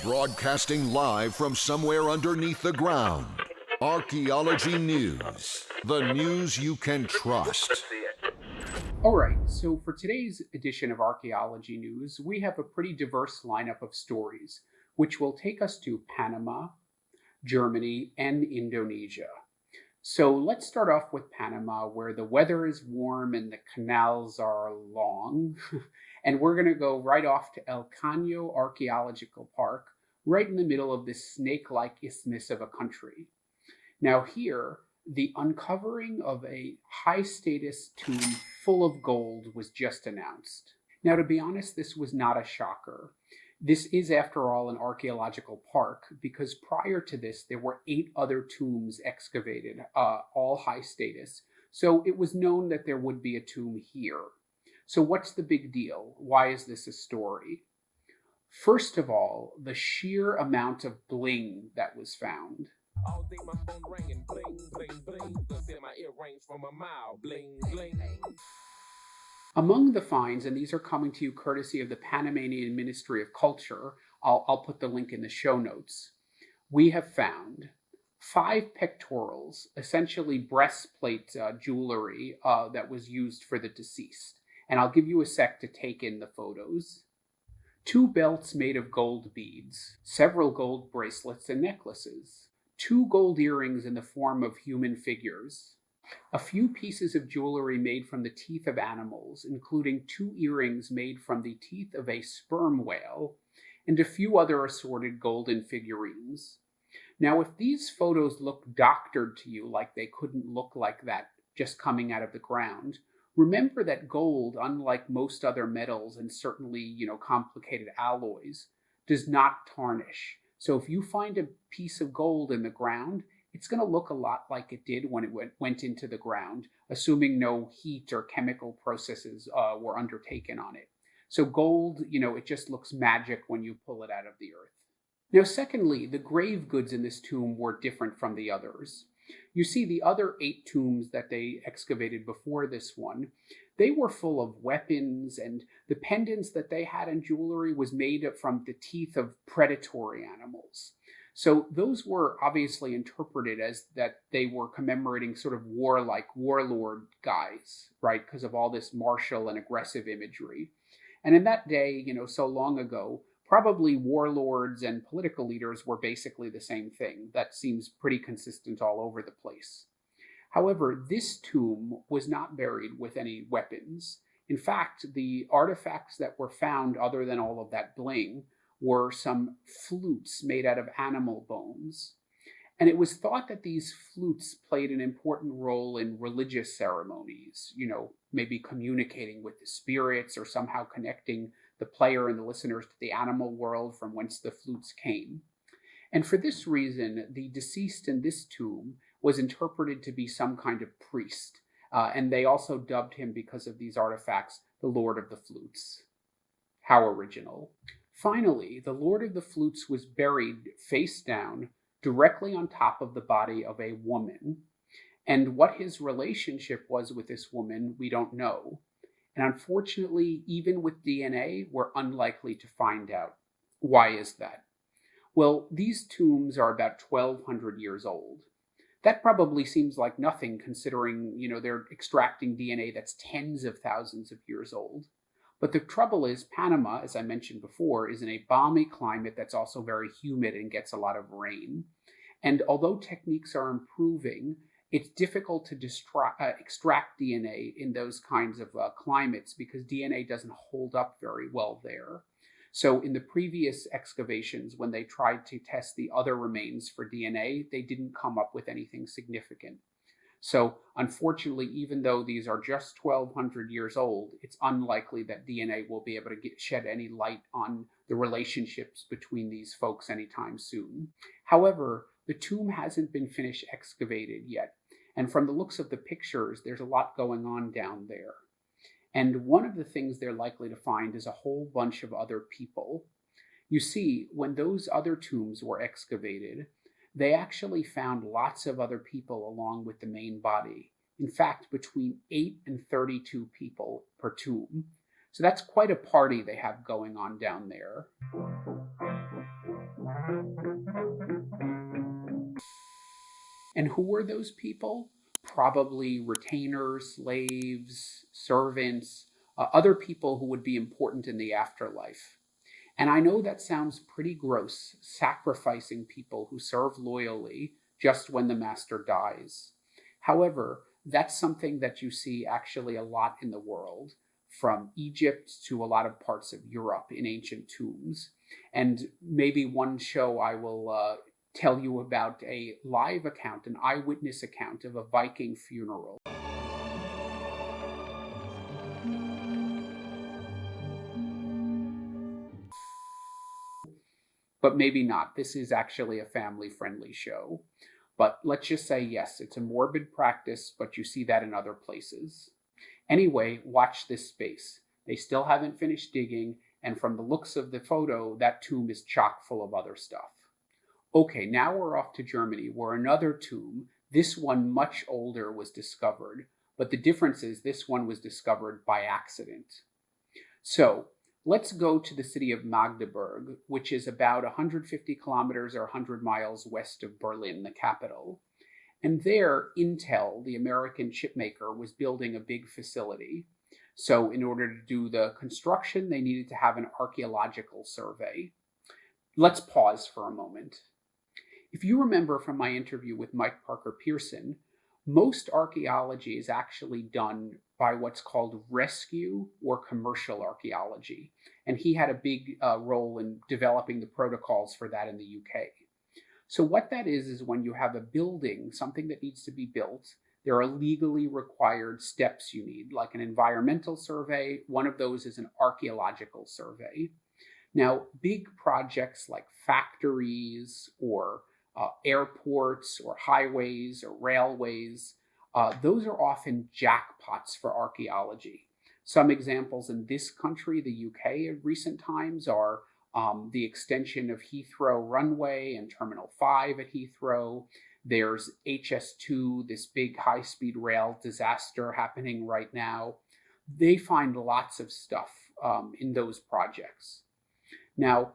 Broadcasting live from somewhere underneath the ground. Archaeology News. The news you can trust. All right, so for today's edition of Archaeology News, we have a pretty diverse lineup of stories, which will take us to Panama, Germany, and Indonesia. So let's start off with Panama, where the weather is warm and the canals are long. And we're going to go right off to El Caño Archaeological Park, right in the middle of this snake-like isthmus of a country. Now here, the uncovering of a high-status tomb full of gold was just announced. Now, to be honest, this was not a shocker. This is, after all, an archaeological park, because prior to this, there were 8 other tombs excavated, all high status. So it was known that there would be a tomb here. So what's the big deal? Why is this a story? First of all, the sheer amount of bling that was found. All day my phone ringing, bling, bling, bling. Plus in my earrings from a mile, bling, bling. Among the finds, and these are coming to you courtesy of the Panamanian Ministry of Culture, I'll put the link in the show notes, we have found 5 pectorals, essentially breastplate jewelry that was used for the deceased. And I'll give you a sec to take in the photos. 2 belts made of gold beads, several gold bracelets and necklaces, 2 gold earrings in the form of human figures, a few pieces of jewelry made from the teeth of animals, including 2 earrings made from the teeth of a sperm whale, and a few other assorted golden figurines. Now, if these photos look doctored to you, like they couldn't look like that just coming out of the ground, remember that gold, unlike most other metals and certainly, complicated alloys, does not tarnish. So if you find a piece of gold in the ground, it's going to look a lot like it did when it went into the ground, assuming no heat or chemical processes were undertaken on it. So gold, it just looks magic when you pull it out of the earth. Now, secondly, the grave goods in this tomb were different from the others. You see, the other 8 tombs that they excavated before this one, they were full of weapons, and the pendants that they had in jewelry was made from the teeth of predatory animals. So those were obviously interpreted as that they were commemorating sort of warlike warlord guys, right? Because of all this martial and aggressive imagery. And in that day, so long ago, probably warlords and political leaders were basically the same thing. That seems pretty consistent all over the place. However, this tomb was not buried with any weapons. In fact, the artifacts that were found, other than all of that bling, were some flutes made out of animal bones. And it was thought that these flutes played an important role in religious ceremonies, maybe communicating with the spirits or somehow connecting the player and the listeners to the animal world from whence the flutes came. And for this reason, the deceased in this tomb was interpreted to be some kind of priest. And they also dubbed him, because of these artifacts, the Lord of the Flutes. How original. Finally, the Lord of the Flutes was buried face down, directly on top of the body of a woman. And what his relationship was with this woman, we don't know. And unfortunately, even with DNA, we're unlikely to find out. Why is that? Well, these tombs are about 1,200 years old. That probably seems like nothing, considering, they're extracting DNA that's tens of thousands of years old. But the trouble is, Panama, as I mentioned before, is in a balmy climate that's also very humid and gets a lot of rain. And although techniques are improving, it's difficult to extract DNA in those kinds of climates, because DNA doesn't hold up very well there. So in the previous excavations, when they tried to test the other remains for DNA, they didn't come up with anything significant. So unfortunately, even though these are just 1,200 years old, it's unlikely that DNA will be able to shed any light on the relationships between these folks anytime soon. However, the tomb hasn't been finished excavated yet. And from the looks of the pictures, there's a lot going on down there. And one of the things they're likely to find is a whole bunch of other people. You see, when those other tombs were excavated, they actually found lots of other people along with the main body. In fact, between 8 and 32 people per tomb. So that's quite a party they have going on down there. And who were those people? Probably retainers, slaves, servants, other people who would be important in the afterlife. And I know that sounds pretty gross, sacrificing people who serve loyally just when the master dies. However, that's something that you see actually a lot in the world, from Egypt to a lot of parts of Europe in ancient tombs. And maybe one show I will tell you about a live account, an eyewitness account of a Viking funeral. But maybe not. This is actually a family-friendly show. But let's just say, yes, it's a morbid practice, but you see that in other places. Anyway, watch this space. They still haven't finished digging, and from the looks of the photo, that tomb is chock full of other stuff. Okay, now we're off to Germany, where another tomb, this one much older, was discovered. But the difference is this one was discovered by accident. So, let's go to the city of Magdeburg, which is about 150 kilometers or 100 miles west of Berlin, the capital. And there, Intel, the American chipmaker, was building a big facility. So in order to do the construction, they needed to have an archaeological survey. Let's pause for a moment. If you remember from my interview with Mike Parker Pearson, most archaeology is actually done by what's called rescue or commercial archaeology. And he had a big role in developing the protocols for that in the UK. So what that is when you have a building, something that needs to be built, there are legally required steps you need, like an environmental survey. One of those is an archaeological survey. Now, big projects like factories or airports or highways or railways, those are often jackpots for archaeology. Some examples in this country, the UK, in recent times are the extension of Heathrow runway and Terminal 5 at Heathrow. There's HS2, this big high-speed rail disaster happening right now. They find lots of stuff in those projects. Now,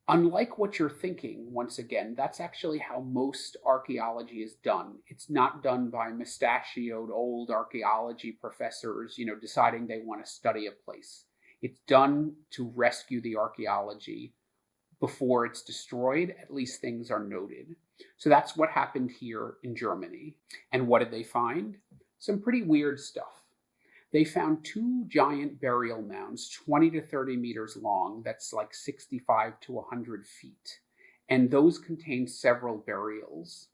unlike what you're thinking, once again, that's actually how most archaeology is done. It's not done by mustachioed old archaeology professors, deciding they want to study a place. It's done to rescue the archaeology before it's destroyed. At least things are noted. So that's what happened here in Germany. And what did they find? Some pretty weird stuff. They found two giant burial mounds, 20 to 30 meters long. That's like 65 to 100 feet. And those contained several burials.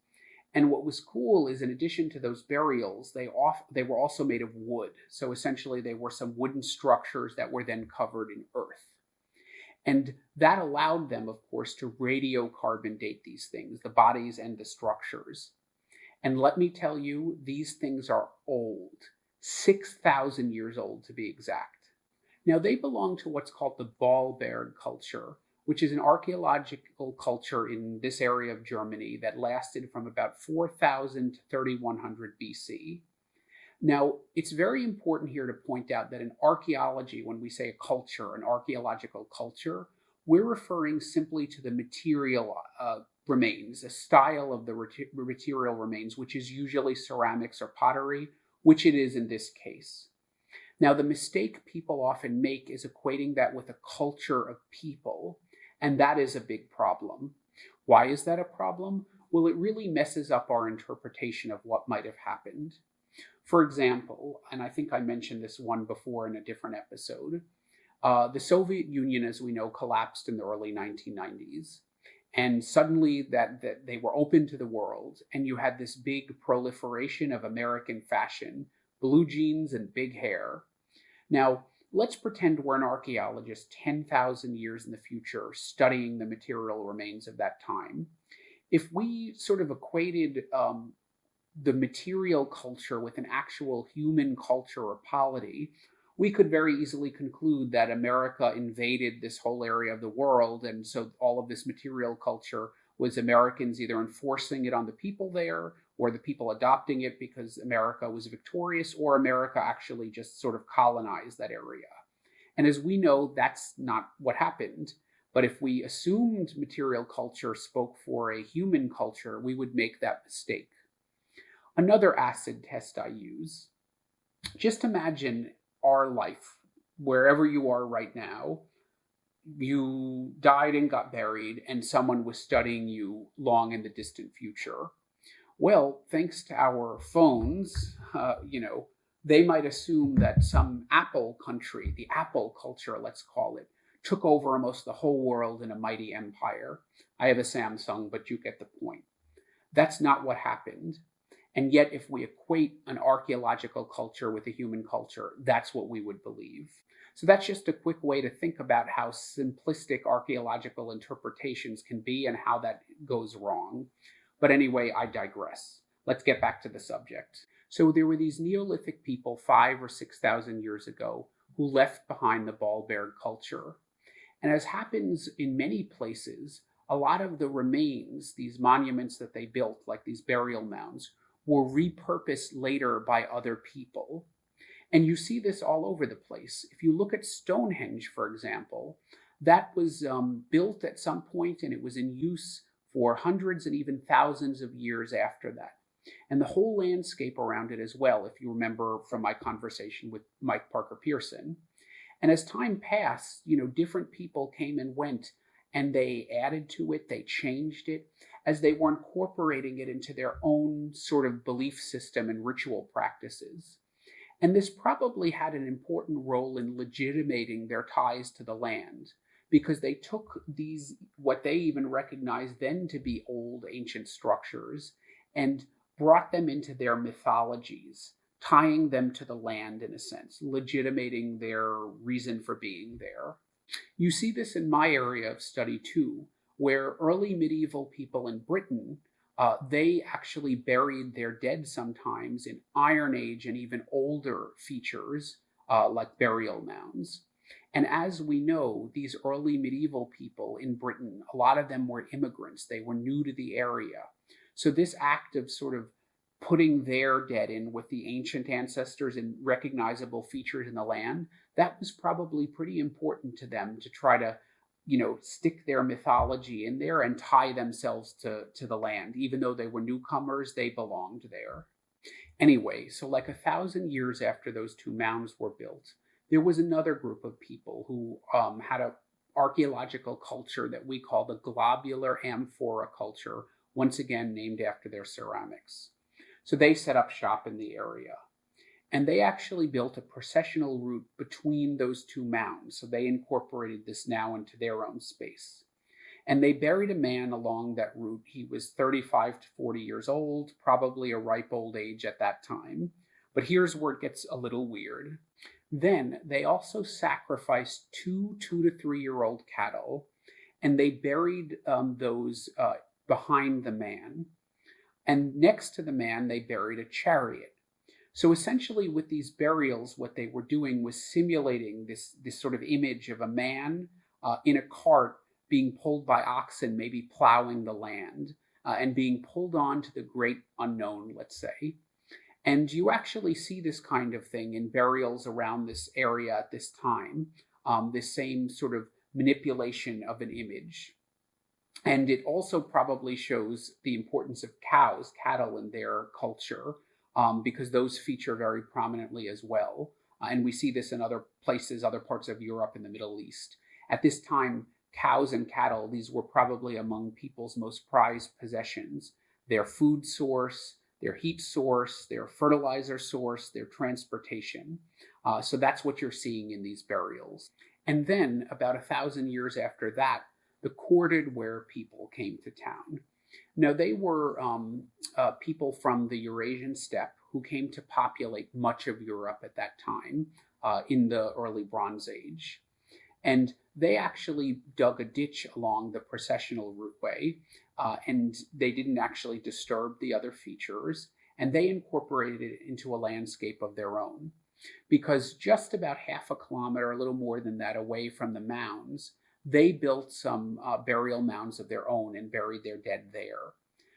And what was cool is, in addition to those burials, they were also made of wood. So essentially, they were some wooden structures that were then covered in earth. And that allowed them, of course, to radiocarbon date these things, the bodies and the structures. And let me tell you, these things are old. 6,000 years old to be exact. Now, they belong to what's called the Ballberg culture, which is an archaeological culture in this area of Germany that lasted from about 4,000 to 3,100 BC. Now, it's very important here to point out that in archaeology, when we say a culture, an archaeological culture, we're referring simply to the material remains, a style of the material remains, which is usually ceramics or pottery, which it is in this case. Now, the mistake people often make is equating that with a culture of people, and that is a big problem. Why is that a problem? Well, it really messes up our interpretation of what might have happened. For example, and I think I mentioned this one before in a different episode, the Soviet Union, as we know, collapsed in the early 1990s. And suddenly that they were open to the world, and you had this big proliferation of American fashion, blue jeans and big hair. Now, let's pretend we're an archaeologist 10,000 years in the future studying the material remains of that time. If we sort of equated the material culture with an actual human culture or polity, we could very easily conclude that America invaded this whole area of the world, and so all of this material culture was Americans either enforcing it on the people there, or the people adopting it because America was victorious, or America actually just sort of colonized that area. And as we know, that's not what happened. But if we assumed material culture spoke for a human culture, we would make that mistake. Another acid test I use, just imagine our life, wherever you are right now. You died and got buried, and someone was studying you long in the distant future. Well, thanks to our phones, they might assume that some Apple country, the Apple culture, let's call it, took over almost the whole world in a mighty empire. I have a Samsung, but you get the point. That's not what happened. And yet, if we equate an archaeological culture with a human culture, that's what we would believe. So that's just a quick way to think about how simplistic archaeological interpretations can be and how that goes wrong. But anyway, I digress. Let's get back to the subject. So there were these Neolithic people 5,000 or 6,000 years ago who left behind the ball-beared culture. And as happens in many places, a lot of the remains, these monuments that they built, like these burial mounds, were repurposed later by other people. And you see this all over the place. If you look at Stonehenge, for example, that was built at some point and it was in use for hundreds and even thousands of years after that. And the whole landscape around it as well, if you remember from my conversation with Mike Parker Pearson. And as time passed, different people came and went, and they added to it, they changed it, as they were incorporating it into their own sort of belief system and ritual practices. And this probably had an important role in legitimating their ties to the land, because they took these, what they even recognized then to be old ancient structures, and brought them into their mythologies, tying them to the land in a sense, legitimating their reason for being there. You see this in my area of study too, where early medieval people in Britain, they actually buried their dead sometimes in Iron Age and even older features, like burial mounds. And as we know, these early medieval people in Britain, a lot of them were immigrants. They were new to the area. So this act of sort of putting their dead in with the ancient ancestors and recognizable features in the land, that was probably pretty important to them to try to, stick their mythology in there and tie themselves to the land. Even though they were newcomers, they belonged there. Anyway, so like 1,000 years after those two mounds were built, there was another group of people who had an archaeological culture that we call the globular amphora culture, once again named after their ceramics. So they set up shop in the area. And they actually built a processional route between those two mounds. So they incorporated this now into their own space. And they buried a man along that route. He was 35 to 40 years old, probably a ripe old age at that time. But here's where it gets a little weird. Then they also sacrificed two 2 to 3 year old cattle, and they buried those behind the man. And next to the man, they buried a chariot. So essentially with these burials, what they were doing was simulating this sort of image of a man in a cart being pulled by oxen, maybe plowing the land, and being pulled on to the great unknown, let's say. And you actually see this kind of thing in burials around this area at this time, this same sort of manipulation of an image. And it also probably shows the importance of cows, cattle in their culture, because those feature very prominently as well. And we see this in other places, other parts of Europe and the Middle East. At this time, cows and cattle, these were probably among people's most prized possessions. Their food source, their heat source, their fertilizer source, their transportation. So that's what you're seeing in these burials. And then, about 1,000 years after that, the corded ware people came to town. Now, they were people from the Eurasian steppe who came to populate much of Europe at that time in the early Bronze Age. And they actually dug a ditch along the processional routeway, and they didn't actually disturb the other features, and they incorporated it into a landscape of their own. Because just about half a kilometer, a little more than that, away from the mounds, they built some burial mounds of their own and buried their dead there.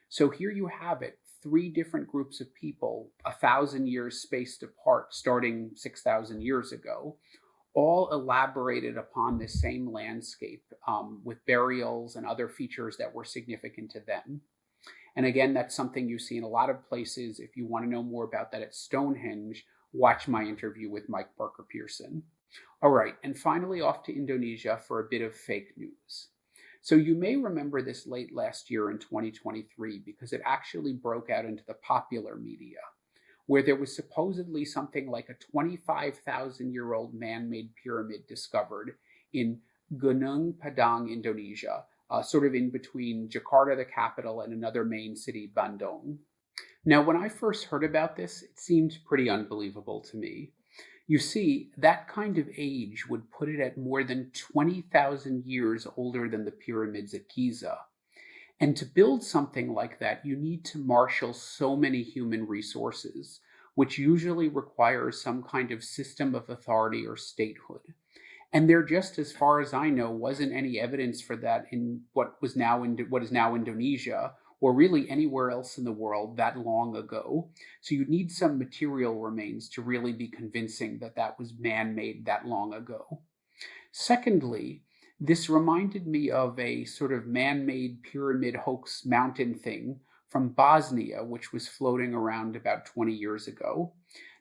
So here you have it, 3 different groups of people, 1,000 years spaced apart, starting 6,000 years ago, all elaborated upon this same landscape with burials and other features that were significant to them. And again, that's something you see in a lot of places. If you want to know more about that at Stonehenge, watch my interview with Mike Barker-Pearson. All right, and finally off to Indonesia for a bit of fake news. So you may remember this late last year in 2023 because it actually broke out into the popular media, where there was supposedly something like a 25,000-year-old man-made pyramid discovered in Gunung Padang, Indonesia, sort of in between Jakarta, the capital, and another main city, Bandung. Now, when I first heard about this, it seemed pretty unbelievable to me. You see, that kind of age would put it at more than 20,000 years older than the pyramids at Giza. And to build something like that, you need to marshal so many human resources, which usually requires some kind of system of authority or statehood. And there just, as far as I know, wasn't any evidence for that in what is now Indonesia, or really anywhere else in the world that long ago. So you need some material remains to really be convincing that that was man-made that long ago. Secondly, this reminded me of a sort of man-made pyramid hoax mountain thing from Bosnia, which was floating around about 20 years ago.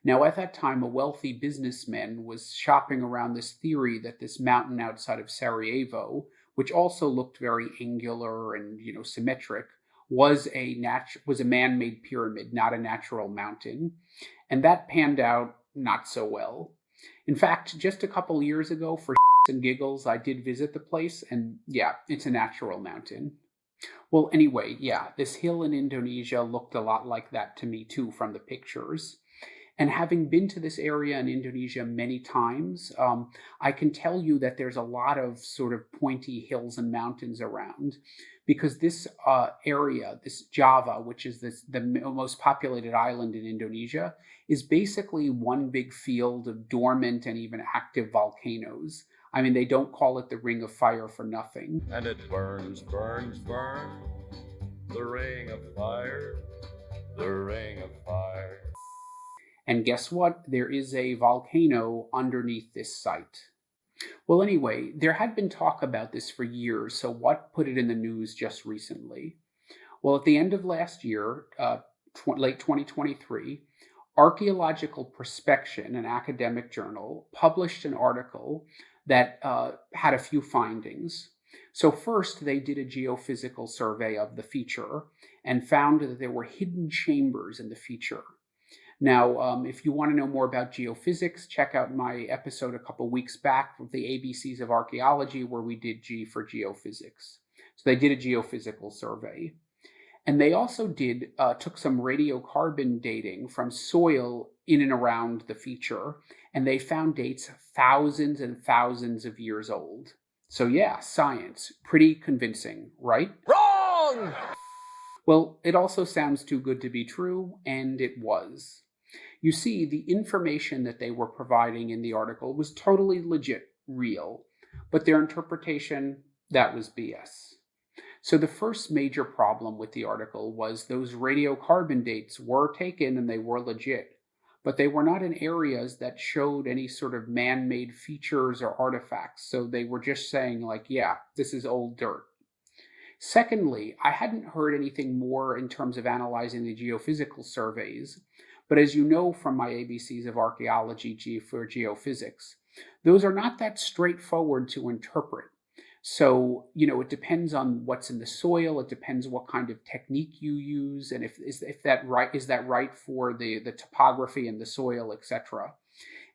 Now, at that time, a wealthy businessman was shopping around this theory that this mountain outside of Sarajevo, which also looked very angular and, symmetric, was a man-made pyramid, not a natural mountain. And that panned out not so well. In fact, just a couple years ago, for and giggles, I did visit the place, and yeah, it's a natural mountain. Well, anyway, yeah, this hill in Indonesia looked a lot like that to me too from the pictures. And having been to this area in Indonesia many times, I can tell you that there's a lot of sort of pointy hills and mountains around, because this area, this Java, which is the most populated island in Indonesia, is basically one big field of dormant and even active volcanoes. I mean, they don't call it the Ring of Fire for nothing. And it burns, burns, burns, the ring of fire, the ring of fire. And guess what? There is a volcano underneath this site. Well, anyway, there had been talk about this for years, so what put it in the news just recently? Well, at the end of last year, late 2023, Archaeological Prospection, an academic journal, published an article that had a few findings. So first, they did a geophysical survey of the feature and found that there were hidden chambers in the feature. Now, if you want to know more about geophysics, check out my episode a couple weeks back of the ABCs of Archaeology, where we did G for geophysics. So they did a geophysical survey. And they also took some radiocarbon dating from soil in and around the feature, and they found dates thousands and thousands of years old. So yeah, science, pretty convincing, right? Wrong! Well, it also sounds too good to be true, and it was. You see, the information that they were providing in the article was totally legit, real, but their interpretation, that was BS. So the first major problem with the article was those radiocarbon dates were taken and they were legit, but they were not in areas that showed any sort of man-made features or artifacts, so they were just saying like, yeah, this is old dirt. Secondly, I hadn't heard anything more in terms of analyzing the geophysical surveys, but as you know from my ABCs of Archaeology for geophysics, those are not that straightforward to interpret. So, it depends on what's in the soil, it depends what kind of technique you use, and is that right for the topography and the soil, etc.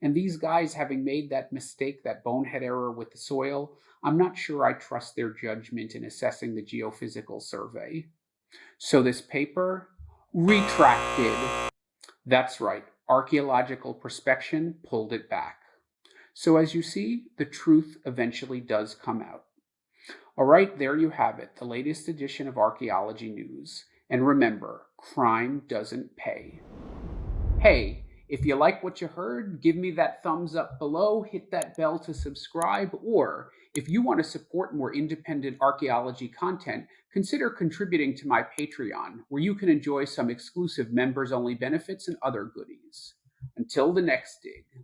And these guys, having made that mistake, that bonehead error with the soil, I'm not sure I trust their judgment in assessing the geophysical survey. So this paper, retracted. That's right, Archaeological Prospection pulled it back. So as you see, the truth eventually does come out. All right, there you have it, the latest edition of Archaeology News. And remember, crime doesn't pay. Hey, if you like what you heard, give me that thumbs up below, hit that bell to subscribe, or if you want to support more independent archaeology content, consider contributing to my Patreon, where you can enjoy some exclusive members-only benefits and other goodies. Until the next dig.